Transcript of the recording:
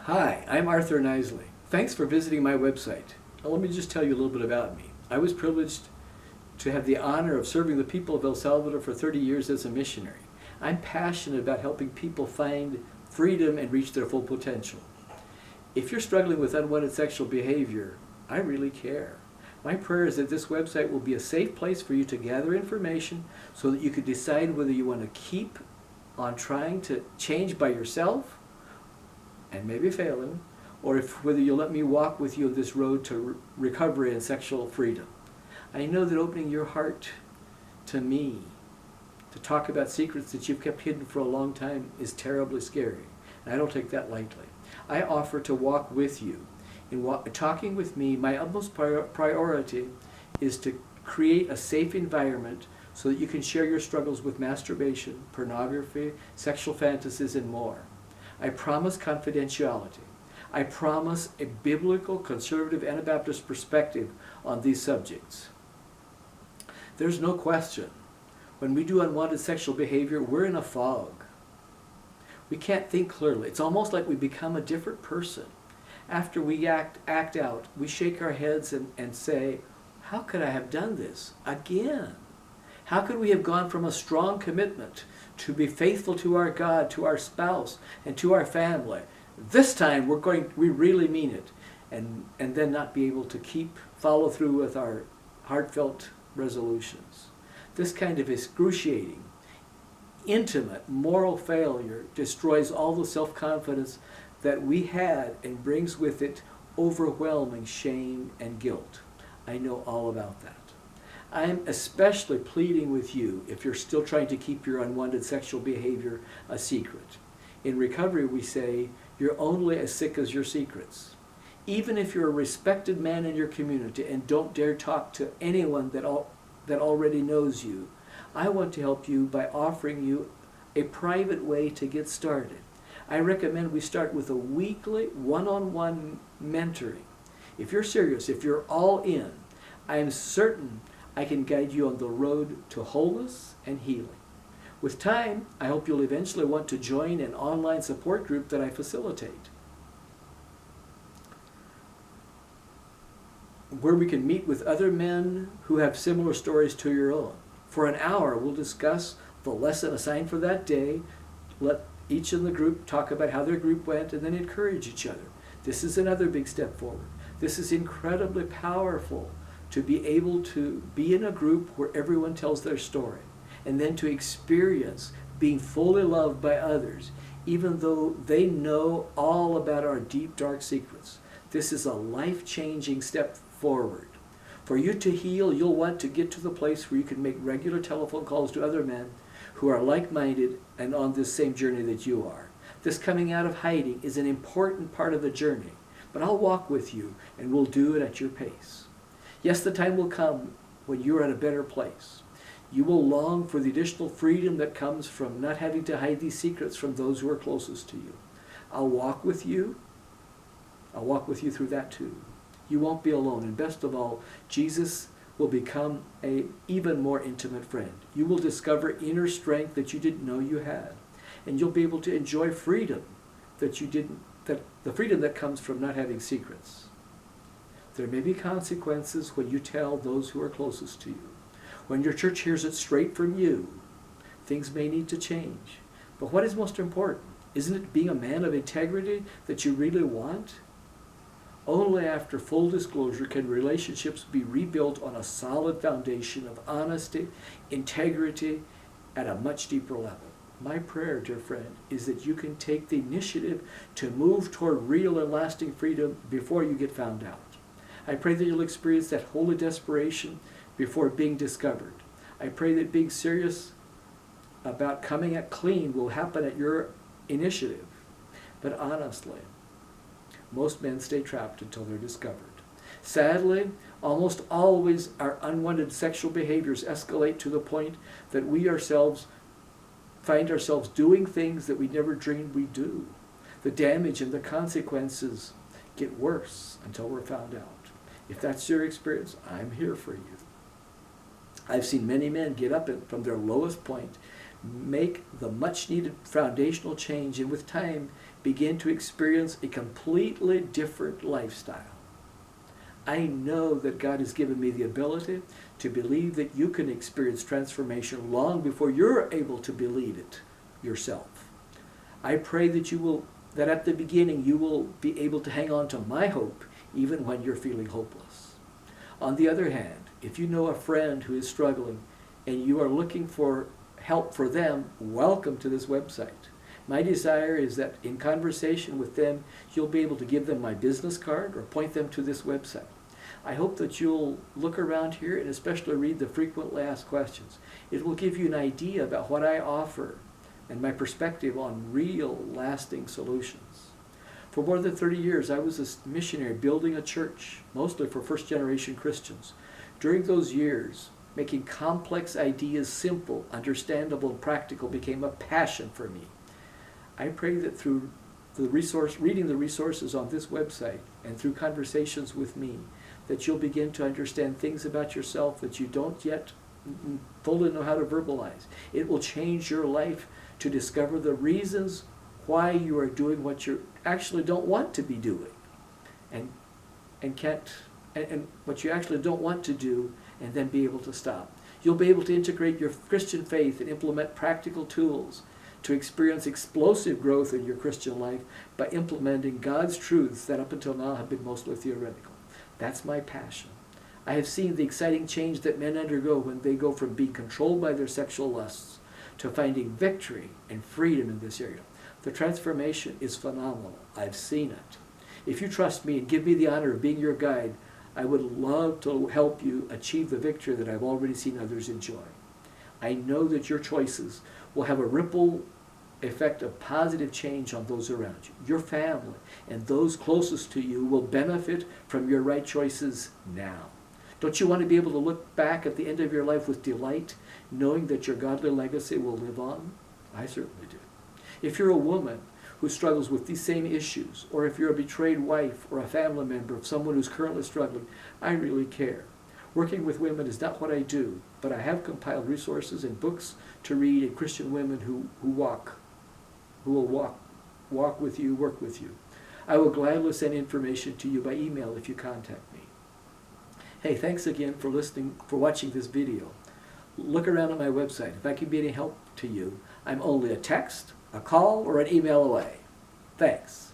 Hi, I'm Arthur Knisley. Thanks for visiting my website. Now, let me just tell you a little bit about me. I was privileged to have the honor of serving the people of El Salvador for 30 years as a missionary. I'm passionate about helping people find freedom and reach their full potential. If you're struggling with unwanted sexual behavior, I really care. My prayer is that this website will be a safe place for you to gather information so that you can decide whether you want to keep on trying to change by yourself and maybe failing, or whether you'll let me walk with you on this road to recovery and sexual freedom. I know that opening your heart to me, to talk about secrets that you've kept hidden for a long time, is terribly scary, and I don't take that lightly. I offer to walk with you. In talking with me, my utmost priority is to create a safe environment so that you can share your struggles with masturbation, pornography, sexual fantasies, and more. I promise confidentiality. I promise a biblical, conservative, Anabaptist perspective on these subjects. There's no question. When we do unwanted sexual behavior, we're in a fog. We can't think clearly. It's almost like we become a different person. After we act out, we shake our heads and say, how could I have done this again? How could we have gone from a strong commitment to be faithful to our God, to our spouse, and to our family? This time we really mean it, and then not be able to follow through with our heartfelt resolutions. This kind of excruciating, intimate, moral failure destroys all the self-confidence that we had and brings with it overwhelming shame and guilt. I know all about that. I'm especially pleading with you if you're still trying to keep your unwanted sexual behavior a secret. In recovery, we say, you're only as sick as your secrets. Even if you're a respected man in your community and don't dare talk to anyone that already knows you, I want to help you by offering you a private way to get started. I recommend we start with a weekly one-on-one mentoring. If you're serious, if you're all in, I am certain I can guide you on the road to wholeness and healing. With time, I hope you'll eventually want to join an online support group that I facilitate, where we can meet with other men who have similar stories to your own. For an hour, we'll discuss the lesson assigned for that day, let each in the group talk about how their group went, and then encourage each other. This is another big step forward. This is incredibly powerful, to be able to be in a group where everyone tells their story, and then to experience being fully loved by others, even though they know all about our deep, dark secrets. This is a life-changing step forward. For you to heal, you'll want to get to the place where you can make regular telephone calls to other men who are like-minded and on this same journey that you are. This coming out of hiding is an important part of the journey, but I'll walk with you and we'll do it at your pace. Yes, the time will come when you're at a better place. You will long for the additional freedom that comes from not having to hide these secrets from those who are closest to you. I'll walk with you. I'll walk with you through that too. You won't be alone. And best of all, Jesus will become an even more intimate friend. You will discover inner strength that you didn't know you had. And you'll be able to enjoy freedom the freedom that comes from not having secrets. There may be consequences when you tell those who are closest to you. When your church hears it straight from you, things may need to change. But what is most important? Isn't it being a man of integrity that you really want? Only after full disclosure can relationships be rebuilt on a solid foundation of honesty, integrity, at a much deeper level. My prayer, dear friend, is that you can take the initiative to move toward real and lasting freedom before you get found out. I pray that you'll experience that holy desperation before being discovered. I pray that being serious about coming out clean will happen at your initiative. But honestly, most men stay trapped until they're discovered. Sadly, almost always our unwanted sexual behaviors escalate to the point that we ourselves find ourselves doing things that we never dreamed we'd do. The damage and the consequences get worse until we're found out. If that's your experience, I'm here for you. I've seen many men get up from their lowest point make the much needed foundational change, and with time begin to experience a completely different lifestyle. I know that God has given me the ability to believe that you can experience transformation long before you're able to believe it yourself. I pray that at the beginning you will be able to hang on to my hope even when you're feeling hopeless. On the other hand, if you know a friend who is struggling and you are looking for help for them, welcome to this website. My desire is that in conversation with them, you'll be able to give them my business card or point them to this website. I hope that you'll look around here and especially read the frequently asked questions. It will give you an idea about what I offer and my perspective on real, lasting solutions. For more than 30 years, I was a missionary building a church, mostly for first-generation Christians. During those years, making complex ideas simple, understandable, and practical became a passion for me. I pray that through reading the resources on this website and through conversations with me, that you'll begin to understand things about yourself that you don't yet fully know how to verbalize. It will change your life to discover the reasons why you are doing what you actually don't want to be doing, and what you actually don't want to do, and then be able to stop. You'll be able to integrate your Christian faith and implement practical tools to experience explosive growth in your Christian life by implementing God's truths that up until now have been mostly theoretical. That's my passion. I have seen the exciting change that men undergo when they go from being controlled by their sexual lusts to finding victory and freedom in this area. The transformation is phenomenal. I've seen it. If you trust me and give me the honor of being your guide, I would love to help you achieve the victory that I've already seen others enjoy. I know that your choices will have a ripple effect of positive change on those around you. Your family and those closest to you will benefit from your right choices now. Don't you want to be able to look back at the end of your life with delight, knowing that your godly legacy will live on? I certainly do. If you're a woman who struggles with these same issues, or if you're a betrayed wife or a family member of someone who's currently struggling, I really care. Working with women is not what I do, but I have compiled resources and books to read and Christian women who will walk with you, work with you. I will gladly send information to you by email if you contact me. Hey, thanks again for watching this video. Look around at my website. If I can be any help to you, I'm only a text, a call, or an email away. Thanks.